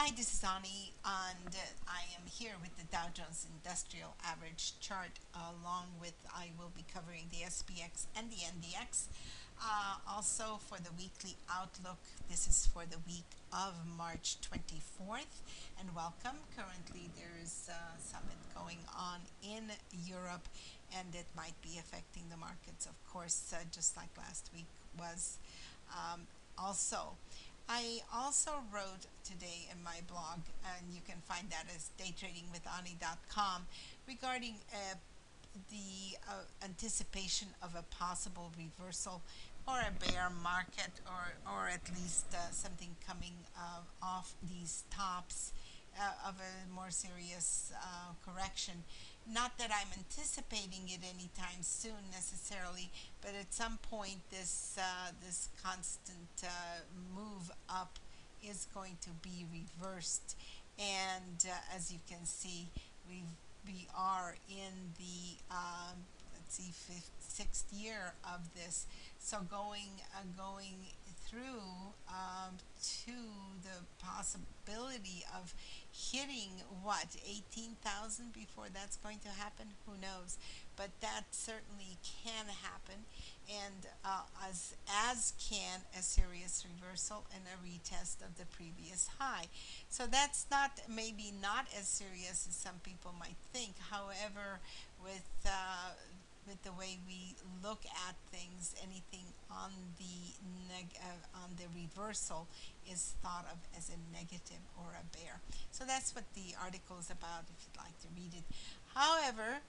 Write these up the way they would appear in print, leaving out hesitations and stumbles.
Hi, this is Ani, and I am here with the Dow Jones Industrial Average chart, along with I will be covering the SPX and the NDX. Also, for the weekly outlook, this is for the week of March 24th, and welcome. Currently, there is a summit going on in Europe, and it might be affecting the markets, of course, just like last week was. Also, I also wrote today in my blog, and you can find that as daytradingwithani.com, regarding the anticipation of a possible reversal or a bear market, or at least something coming off these tops of a more serious correction. Not that I'm anticipating it anytime soon necessarily, but at some point this constant move up is going to be reversed, and as you can see, we are in the let's see, sixth year of this. So going through to the possibility of hitting what, 18,000 before that's going to happen. Who knows? But that certainly can happen, and as can a serious reversal and a retest of the previous high. So that's not, maybe not as serious as some people might think. However, with with the way we look at things, anything on on the reversal is thought of as a negative or a bear. So that's what the article is about, if you'd like to read it. However,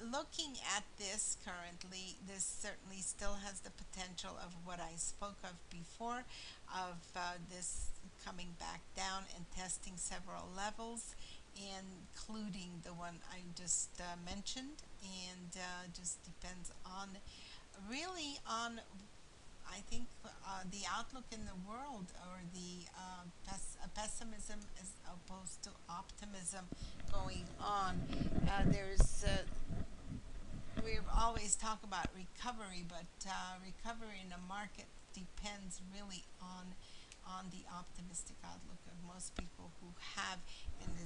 looking at this currently, this certainly still has the potential of what I spoke of before, of this coming back down and testing several levels, including the one I just mentioned, and just depends on, really on, I think, the outlook in the world, or the pessimism as opposed to optimism going on. There's We always talk about recovery, but recovery in the market depends really on the optimistic outlook of most people who have, and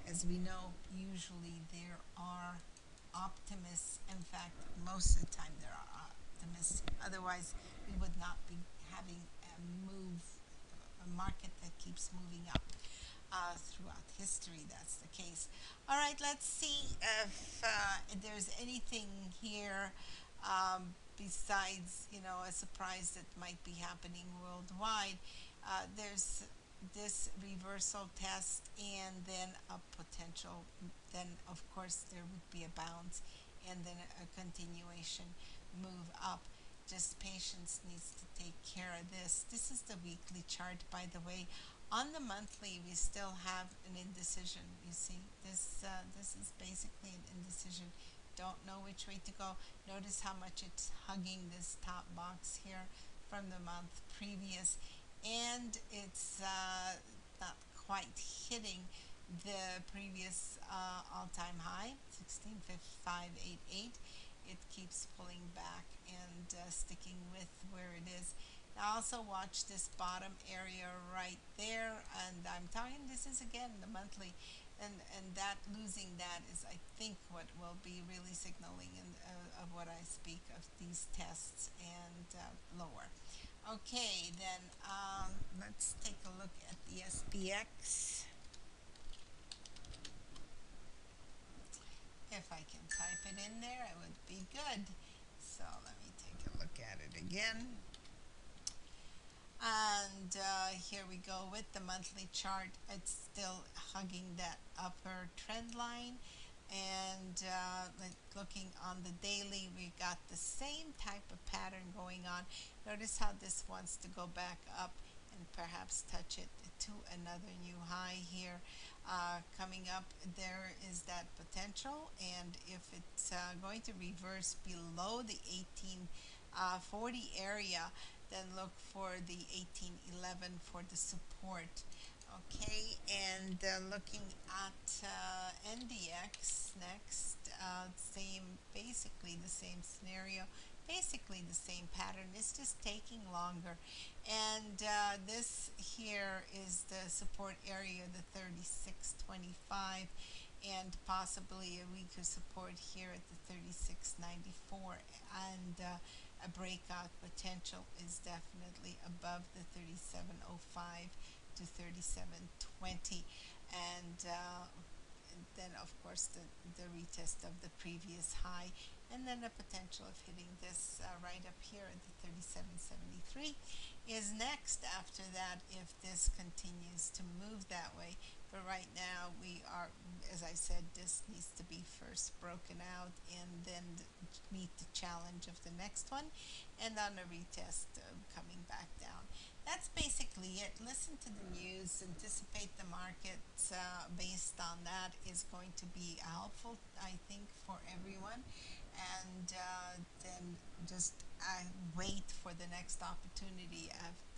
as we know, usually there are optimists. In fact, most of the time there are optimists. Otherwise, we would not be having a market that keeps moving up. Throughout history, that's the case. All right, let's see if there's anything here besides, a surprise that might be happening worldwide. There's this reversal test, and then a potential, then of course there would be a bounce, and then a continuation move up. Just patience needs to take care of this. This is the weekly chart, by the way. On the monthly, we still have an indecision. You see, this is basically an indecision. Don't know which way to go. Notice how much it's hugging this top box here from the month previous, and it's not quite hitting the previous all-time high, 16,588. It keeps pulling back and sticking with where it is. Now also watch this bottom area right there, and I'm talking, this is again the monthly, and that, losing that is, I think, what will be really signaling of what I speak of, these tests, and lower. Okay, then let's take a look at the SPX. If I can type it in there, it would be good. So let me take a look at it again. And here we go with the monthly chart. It's still hugging that upper trend line. And looking on the daily, we got the same type of pattern going on. Notice how this wants to go back up and perhaps touch it to another new high here. Coming up, there is that potential, and if it's going to reverse below the 1840 area, then look for the 1811 for the support. Okay, and looking at NDX next, basically the same scenario, basically the same pattern. It's just taking longer. And this here is the support area, the 36.25, and possibly a weaker support here at the 36.94. And a breakout potential is definitely above the 37.05 to 37.20. And then of course the retest of the previous high, and then the potential of hitting this right up here at the 37.73 is next after that if this continues to move that way. But right now we are, as I said, this needs to be first broken out and then meet the challenge of the next one, and on a retest coming back down. That's basically it. Listen to the news, anticipate the markets based on that is going to be helpful, I think, for everyone. And then just wait for the next opportunity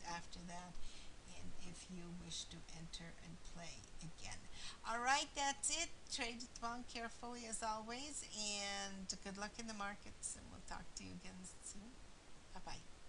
after that, and if you wish to enter and play again. All right, that's it. Trade it well and carefully as always, and good luck in the markets, and we'll talk to you again soon. Bye bye.